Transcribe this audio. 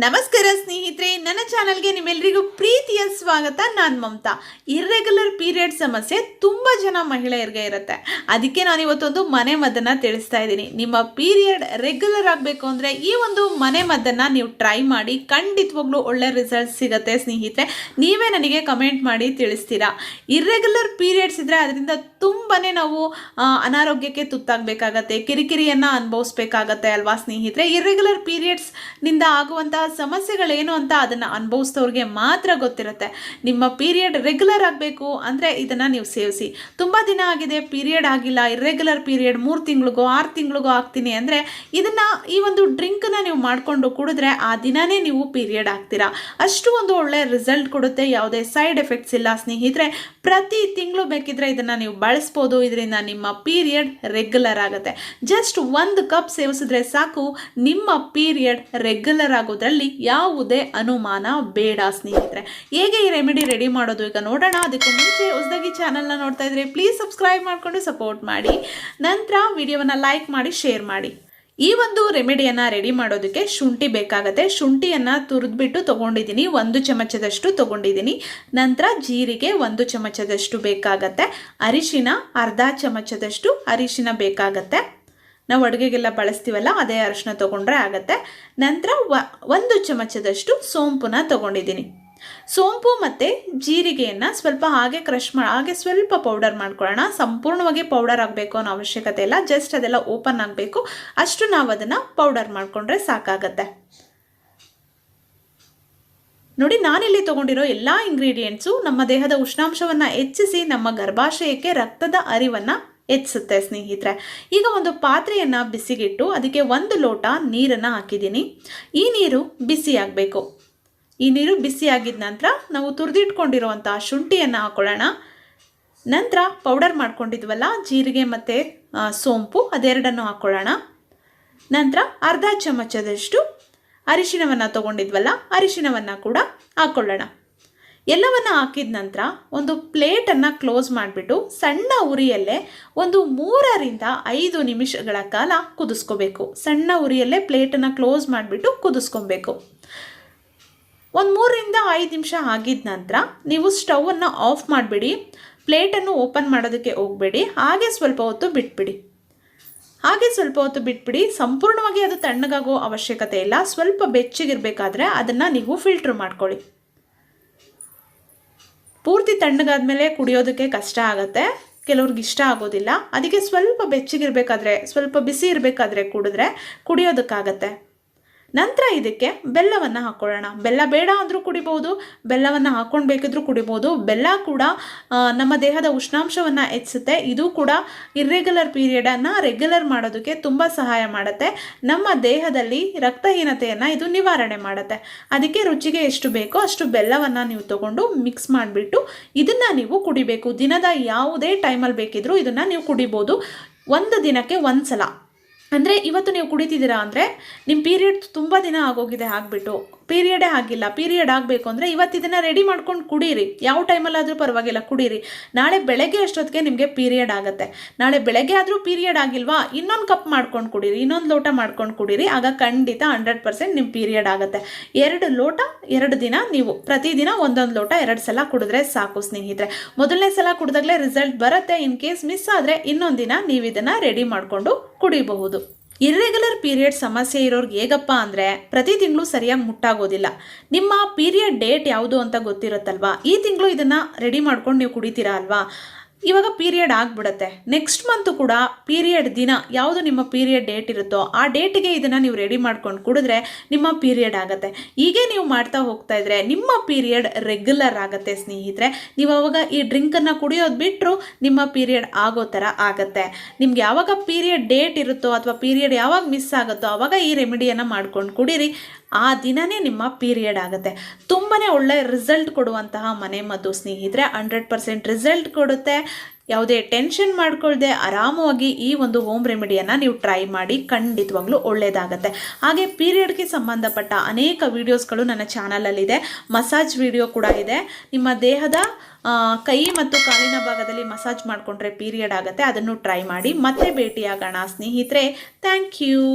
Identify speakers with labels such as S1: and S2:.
S1: ನಮಸ್ಕಾರ ಸ್ನೇಹಿತರೆ, ನನ್ನ ಚಾನಲ್ಗೆ ನಿಮ್ಮೆಲ್ಲರಿಗೂ ಪ್ರೀತಿಯ ಸ್ವಾಗತ. ನಾನು ಮಮತಾ. ಇರ್ರೆಗ್ಯುಲರ್ ಪೀರಿಯಡ್ ಸಮಸ್ಯೆ ತುಂಬ ಜನ ಮಹಿಳೆಯರಿಗೆ ಇರುತ್ತೆ. ಅದಕ್ಕೆ ನಾನು ಇವತ್ತೊಂದು ಮನೆ ಮದ್ದನ್ನು ತಿಳಿಸ್ತಾ ಇದ್ದೀನಿ. ನಿಮ್ಮ ಪೀರಿಯಡ್ ರೆಗ್ಯುಲರ್ ಆಗಬೇಕು ಅಂದರೆ ಈ ಒಂದು ಮನೆ ಮದ್ದನ್ನು ನೀವು ಟ್ರೈ ಮಾಡಿ, ಖಂಡಿತವಾಗ್ಲೂ ಒಳ್ಳೆ ರಿಸಲ್ಟ್ ಸಿಗುತ್ತೆ ಸ್ನೇಹಿತರೆ. ನೀವೇ ನನಗೆ ಕಮೆಂಟ್ ಮಾಡಿ ತಿಳಿಸ್ತೀರಾ. ಇರ್ರೆಗ್ಯುಲರ್ ಪೀರಿಯಡ್ಸ್ ಇದ್ದರೆ ಅದರಿಂದ ತುಂಬಾ ನಾವು ಅನಾರೋಗ್ಯಕ್ಕೆ ತುತ್ತಾಗಬೇಕಾಗತ್ತೆ, ಕಿರಿಕಿರಿಯನ್ನು ಅನುಭವಿಸ್ಬೇಕಾಗತ್ತೆ ಅಲ್ವಾ ಸ್ನೇಹಿತರೆ. ಇರ್ರೆಗ್ಯುಲರ್ ಪೀರಿಯಡ್ಸ್ನಿಂದ ಆಗುವಂಥ ಸಮಸ್ಯೆಗಳೇನು ಅಂತ ಅದನ್ನು ಅನುಭವಿಸಿದವ್ರಿಗೆ ಮಾತ್ರ ಗೊತ್ತಿರುತ್ತೆ. ನಿಮ್ಮ ಪೀರಿಯಡ್ ರೆಗ್ಯುಲರ್ ಆಗಬೇಕು ಅಂದರೆ ಇದನ್ನು ನೀವು ಸೇವಿಸಿ. ತುಂಬ ದಿನ ಆಗಿದೆ, ಪೀರಿಯಡ್ ಆಗಿಲ್ಲ, ಇರ್ರೆಗ್ಯುಲರ್ ಪೀರಿಯಡ್ 3 ತಿಂಗಳಿಗೋ 6 ತಿಂಗಳಿಗೋ ಆಗ್ತೀನಿ ಅಂದರೆ ಇದನ್ನು ಈ ಒಂದು ಡ್ರಿಂಕನ್ನು ನೀವು ಮಾಡಿಕೊಂಡು ಕುಡಿದ್ರೆ ಆ ದಿನವೇ ನೀವು ಪೀರಿಯಡ್ ಆಗ್ತೀರಾ. ಅಷ್ಟು ಒಂದು ಒಳ್ಳೆ ರಿಸಲ್ಟ್ ಕೊಡುತ್ತೆ, ಯಾವುದೇ ಸೈಡ್ ಎಫೆಕ್ಟ್ಸ್ ಇಲ್ಲ ಸ್ನೇಹಿತರೆ. ಪ್ರತಿ ತಿಂಗಳು ಬೇಕಿದ್ರೆ ಇದನ್ನು ನೀವು ಬಳಸ್ಬೋದು. ಇದರಿಂದ ನಿಮ್ಮ ಪೀರಿಯಡ್ ರೆಗ್ಯುಲರ್ ಆಗುತ್ತೆ. ಜಸ್ಟ್ 1 ಕಪ್ ಸೇವಿಸಿದ್ರೆ ಸಾಕು, ನಿಮ್ಮ ಪೀರಿಯಡ್ ರೆಗ್ಯುಲರ್ ಆಗೋದ್ರಲ್ಲಿ ಯಾವುದೇ ಅನುಮಾನ ಬೇಡ ಸ್ನೇಹಿತರೆ. ಹೇಗೆ ಈ ರೆಮಿಡಿ ರೆಡಿ ಮಾಡೋದು ಈಗ ನೋಡೋಣ. ಅದಕ್ಕೂ ಮುಂಚೆ ಹೊಸದಾಗಿ ಚಾನಲ್ನ ನೋಡ್ತಾ ಇದ್ರೆ ಪ್ಲೀಸ್ ಸಬ್ಸ್ಕ್ರೈಬ್ ಮಾಡಿಕೊಂಡು ಸಪೋರ್ಟ್ ಮಾಡಿ. ನಂತರ ವಿಡಿಯೋವನ್ನು ಲೈಕ್ ಮಾಡಿ, ಶೇರ್ ಮಾಡಿ. ಈ ಒಂದು ರೆಮಿಡಿಯನ್ನು ರೆಡಿ ಮಾಡೋದಕ್ಕೆ ಶುಂಠಿ ಬೇಕಾಗುತ್ತೆ. ಶುಂಠಿಯನ್ನು ತುರಿದ್ಬಿಟ್ಟು ತೊಗೊಂಡಿದ್ದೀನಿ, 1 ಚಮಚದಷ್ಟು ತೊಗೊಂಡಿದ್ದೀನಿ. ನಂತರ ಜೀರಿಗೆ 1 ಚಮಚದಷ್ಟು ಬೇಕಾಗತ್ತೆ. ಅರಿಶಿನ ಅರ್ಧ ಚಮಚದಷ್ಟು ಅರಿಶಿನ ಬೇಕಾಗತ್ತೆ. ನಾವು ಅಡುಗೆಗೆಲ್ಲ ಬಳಸ್ತೀವಲ್ಲ ಅದೇ ಅರಿಶಿನ ತೊಗೊಂಡ್ರೆ ಆಗುತ್ತೆ. ನಂತರ 1 ಚಮಚದಷ್ಟು ಸೋಂಪುನ ತೊಗೊಂಡಿದ್ದೀನಿ. ಸೋಂಪು ಮತ್ತು ಜೀರಿಗೆಯನ್ನು ಸ್ವಲ್ಪ ಹಾಗೆ ಹಾಗೆ ಸ್ವಲ್ಪ ಪೌಡರ್ ಮಾಡ್ಕೊಳ್ಳೋಣ. ಸಂಪೂರ್ಣವಾಗಿ ಪೌಡರ್ ಆಗಬೇಕು ಅನ್ನೋ ಅವಶ್ಯಕತೆ ಇಲ್ಲ, ಜಸ್ಟ್ ಅದೆಲ್ಲ ಓಪನ್ ಆಗಬೇಕು, ಅಷ್ಟು ನಾವು ಅದನ್ನು ಪೌಡರ್ ಮಾಡಿಕೊಂಡ್ರೆ ಸಾಕಾಗತ್ತೆ. ನೋಡಿ, ನಾನಿಲ್ಲಿ ತೊಗೊಂಡಿರೋ ಎಲ್ಲ ಇಂಗ್ರೀಡಿಯೆಂಟ್ಸು ನಮ್ಮ ದೇಹದ ಉಷ್ಣಾಂಶವನ್ನು ಹೆಚ್ಚಿಸಿ ನಮ್ಮ ಗರ್ಭಾಶಯಕ್ಕೆ ರಕ್ತದ ಹರಿವನ್ನು ಹೆಚ್ಚಿಸುತ್ತೆ ಸ್ನೇಹಿತರೆ. ಈಗ ಒಂದು ಪಾತ್ರೆಯನ್ನು ಬಿಸಿಗಿಟ್ಟು ಅದಕ್ಕೆ 1 ಲೋಟ ನೀರನ್ನು ಹಾಕಿದ್ದೀನಿ. ಈ ನೀರು ಬಿಸಿ ಆಗಬೇಕು. ಈ ನೀರು ಬಿಸಿ ಆಗಿದ ನಂತರ ನಾವು ತುರಿದಿಟ್ಕೊಂಡಿರುವಂಥ ಶುಂಠಿಯನ್ನು ಹಾಕೊಳ್ಳೋಣ. ನಂತರ ಪೌಡರ್ ಮಾಡ್ಕೊಂಡಿದ್ವಲ್ಲ ಜೀರಿಗೆ ಮತ್ತು ಸೋಂಪು, ಅದೆರಡನ್ನು ಹಾಕ್ಕೊಳ್ಳೋಣ. ನಂತರ ಅರ್ಧ ಚಮಚದಷ್ಟು ಅರಿಶಿಣವನ್ನು ತೊಗೊಂಡಿದ್ವಲ್ಲ, ಅರಿಶಿಣವನ್ನು ಕೂಡ ಹಾಕ್ಕೊಳ್ಳೋಣ. ಎಲ್ಲವನ್ನು ಹಾಕಿದ ನಂತರ ಒಂದು ಪ್ಲೇಟನ್ನು ಕ್ಲೋಸ್ ಮಾಡಿಬಿಟ್ಟು ಸಣ್ಣ ಉರಿಯಲ್ಲೇ ಒಂದು 3 ರಿಂದ 5 ನಿಮಿಷಗಳ ಕಾಲ ಕುದಿಸ್ಕೋಬೇಕು. ಸಣ್ಣ ಉರಿಯಲ್ಲೇ ಪ್ಲೇಟನ್ನು ಕ್ಲೋಸ್ ಮಾಡಿಬಿಟ್ಟು ಕುದಿಸ್ಕೊಬೇಕು. ಒಂದು 3 ರಿಂದ 5 ನಿಮಿಷ ಆಗಿದ ನಂತರ ನೀವು ಸ್ಟವನ್ನು ಆಫ್ ಮಾಡಿಬಿಡಿ. ಪ್ಲೇಟನ್ನು ಓಪನ್ ಮಾಡೋದಕ್ಕೆ ಹೋಗಬೇಡಿ, ಹಾಗೆ ಸ್ವಲ್ಪ ಹೊತ್ತು ಬಿಟ್ಬಿಡಿ. ಸಂಪೂರ್ಣವಾಗಿ ಅದು ತಣ್ಣಗಾಗೋ ಅವಶ್ಯಕತೆ ಇಲ್ಲ. ಸ್ವಲ್ಪ ಬೆಚ್ಚಗಿರಬೇಕಾದ್ರೆ ಅದನ್ನು ನೀವು ಫಿಲ್ಟ್ರ್ ಮಾಡ್ಕೊಳ್ಳಿ. ಪೂರ್ತಿ ತಣ್ಣಗಾದ ಮೇಲೆ ಕುಡಿಯೋದಕ್ಕೆ ಕಷ್ಟ ಆಗುತ್ತೆ, ಕೆಲವ್ರಿಗೆ ಇಷ್ಟ ಆಗೋದಿಲ್ಲ. ಅದಕ್ಕೆ ಸ್ವಲ್ಪ ಬೆಚ್ಚಗಿರಬೇಕಾದ್ರೆ, ಸ್ವಲ್ಪ ಬಿಸಿ ಇರಬೇಕಾದ್ರೆ ಕುಡಿಯೋದಕ್ಕಾಗತ್ತೆ. ನಂತರ ಇದಕ್ಕೆ ಬೆಲ್ಲವನ್ನು ಹಾಕ್ಕೊಳ್ಳೋಣ. ಬೆಲ್ಲ ಬೇಡ ಅಂದರೂ ಕುಡಿಬೋದು, ಬೆಲ್ಲವನ್ನು ಹಾಕ್ಕೊಂಡು ಬೇಕಿದ್ರೂ ಕುಡಿಬೋದು. ಬೆಲ್ಲ ಕೂಡ ನಮ್ಮ ದೇಹದ ಉಷ್ಣಾಂಶವನ್ನು ಹೆಚ್ಚಿಸುತ್ತೆ. ಇದು ಕೂಡ ಇರ್ರೆಗ್ಯುಲರ್ ಪೀರಿಯಡನ್ನು ರೆಗ್ಯುಲರ್ ಮಾಡೋದಕ್ಕೆ ತುಂಬ ಸಹಾಯ ಮಾಡುತ್ತೆ. ನಮ್ಮ ದೇಹದಲ್ಲಿ ರಕ್ತಹೀನತೆಯನ್ನು ಇದು ನಿವಾರಣೆ ಮಾಡುತ್ತೆ. ಅದಕ್ಕೆ ರುಚಿಗೆ ಎಷ್ಟು ಬೇಕೋ ಅಷ್ಟು ಬೆಲ್ಲವನ್ನು ನೀವು ತೊಗೊಂಡು ಮಿಕ್ಸ್ ಮಾಡಿಬಿಟ್ಟು ಇದನ್ನು ನೀವು ಕುಡಿಬೇಕು. ದಿನದ ಯಾವುದೇ ಟೈಮಲ್ಲಿ ಬೇಕಿದ್ರೂ ಇದನ್ನು ನೀವು ಕುಡಿಬೋದು. 1 ದಿನಕ್ಕೆ 1 ಸಲ. ಅಂದರೆ ಇವತ್ತು ನೀವು ಕುಡಿತಿದ್ದೀರಾ ಅಂದರೆ ನಿಮ್ಮ ಪೀರಿಯಡ್ ತುಂಬ ದಿನ ಆಗೋಗಿದೆ, ಆಗಿಬಿಟ್ಟು ಪೀರಿಯಡೇ ಆಗಿಲ್ಲ, ಪೀರಿಯಡ್ ಆಗಬೇಕು ಅಂದರೆ ಇವತ್ತು ಇದನ್ನು ರೆಡಿ ಮಾಡ್ಕೊಂಡು ಕುಡೀರಿ. ಯಾವ ಟೈಮಲ್ಲಾದರೂ ಪರವಾಗಿಲ್ಲ, ಕುಡೀರಿ. ನಾಳೆ ಬೆಳಗ್ಗೆ ಅಷ್ಟೊತ್ತಿಗೆ ನಿಮಗೆ ಪೀರಿಯಡ್ ಆಗುತ್ತೆ. ನಾಳೆ ಬೆಳಗ್ಗೆ ಆದರೂ ಪೀರಿಯಡ್ ಆಗಿಲ್ವಾ, ಇನ್ನೊಂದು ಕಪ್ ಮಾಡ್ಕೊಂಡು ಕುಡೀರಿ, ಇನ್ನೊಂದು ಲೋಟ ಮಾಡ್ಕೊಂಡು ಕುಡೀರಿ. ಆಗ ಖಂಡಿತ 100% ನಿಮ್ಮ ಪೀರಿಯಡ್ ಆಗುತ್ತೆ. 2 ಲೋಟ 2 ದಿನ ನೀವು ಪ್ರತಿದಿನ 1 ಲೋಟ 2 ಸಲ ಕುಡಿದ್ರೆ ಸಾಕು ಸ್ನೇಹಿತರೆ. ಮೊದಲನೇ ಸಲ ಕುಡಿದಾಗಲೇ ರಿಸಲ್ಟ್ ಬರುತ್ತೆ. ಇನ್ ಕೇಸ್ ಮಿಸ್ ಆದರೆ ಇನ್ನೊಂದು ದಿನ ನೀವು ಇದನ್ನು ರೆಡಿ ಮಾಡಿಕೊಂಡು ಕುಡಿಬಹುದು. ಇರ್ರೆಗ್ಯುಲರ್ ಪೀರಿಯಡ್ ಸಮಸ್ಯೆ ಇರೋರ್ಗೆ ಹೇಗಪ್ಪ ಅಂದರೆ ಪ್ರತಿ ತಿಂಗಳು ಸರಿಯಾಗಿ ಮುಟ್ಟಾಗೋದಿಲ್ಲ. ನಿಮ್ಮ ಪೀರಿಯಡ್ ಡೇಟ್ ಯಾವುದು ಅಂತ ಗೊತ್ತಿರುತ್ತಲ್ವಾ, ಈ ತಿಂಗಳು ಇದನ್ನು ರೆಡಿ ಮಾಡ್ಕೊಂಡು ನೀವು ಕುಡಿತೀರಾ ಅಲ್ವಾ, ಇವಾಗ ಪೀರಿಯಡ್ ಆಗಿಬಿಡುತ್ತೆ. ನೆಕ್ಸ್ಟ್ ಮಂತು ಕೂಡ ಪೀರಿಯಡ್ ದಿನ ಯಾವುದು ನಿಮ್ಮ ಪೀರಿಯಡ್ ಡೇಟ್ ಇರುತ್ತೋ ಆ ಡೇಟಿಗೆ ಇದನ್ನು ನೀವು ರೆಡಿ ಮಾಡ್ಕೊಂಡು ಕುಡಿದ್ರೆ ನಿಮ್ಮ ಪೀರಿಯಡ್ ಆಗುತ್ತೆ. ಹೀಗೆ ನೀವು ಮಾಡ್ತಾ ಹೋಗ್ತಾ ಇದ್ರೆ ನಿಮ್ಮ ಪೀರಿಯಡ್ ರೆಗ್ಯುಲರ್ ಆಗುತ್ತೆ ಸ್ನೇಹಿತರೆ. ನೀವು ಅವಾಗ ಈ ಡ್ರಿಂಕನ್ನು ಕುಡಿಯೋದು ಬಿಟ್ಟರು ನಿಮ್ಮ ಪೀರಿಯಡ್ ಆಗೋ ಥರ ಆಗುತ್ತೆ. ನಿಮ್ಗೆ ಯಾವಾಗ ಪೀರಿಯಡ್ ಡೇಟ್ ಇರುತ್ತೋ ಅಥವಾ ಪೀರಿಯಡ್ ಯಾವಾಗ ಮಿಸ್ ಆಗುತ್ತೋ ಆವಾಗ ಈ ರೆಮಿಡಿಯನ್ನು ಮಾಡ್ಕೊಂಡು ಕುಡೀರಿ. ಆ ದಿನವೇ ನಿಮ್ಮ ಪೀರಿಯಡ್ ಆಗುತ್ತೆ. ತುಂಬಾ ಒಳ್ಳೆ ರಿಸಲ್ಟ್ ಕೊಡುವಂತಹ ಮನೆ ಮದ್ದು ಸ್ನೇಹಿತರೆ. 100% ರಿಸಲ್ಟ್ ಕೊಡುತ್ತೆ. ಯಾವುದೇ ಟೆನ್ಷನ್ ಮಾಡ್ಕೊಳ್ಳದೆ ಆರಾಮವಾಗಿ ಈ ಒಂದು ಹೋಮ್ ರೆಮಿಡಿಯನ್ನು ನೀವು ಟ್ರೈ ಮಾಡಿ, ಖಂಡಿತವಾಗ್ಲೂ ಒಳ್ಳೆಯದಾಗುತ್ತೆ. ಹಾಗೆ ಪೀರಿಯಡ್ಗೆ ಸಂಬಂಧಪಟ್ಟ ಅನೇಕ ವಿಡಿಯೋಸ್ಗಳು ನನ್ನ ಚಾನಲಲ್ಲಿದೆ. ಮಸಾಜ್ ವಿಡಿಯೋ ಕೂಡ ಇದೆ. ನಿಮ್ಮ ದೇಹದ ಕೈ ಮತ್ತು ಕಾಲಿನ ಭಾಗದಲ್ಲಿ ಮಸಾಜ್ ಮಾಡಿಕೊಂಡ್ರೆ ಪೀರಿಯಡ್ ಆಗುತ್ತೆ. ಅದನ್ನು ಟ್ರೈ ಮಾಡಿ. ಮತ್ತೆ ಭೇಟಿಯಾಗೋಣ ಸ್ನೇಹಿತರೆ. Thank you.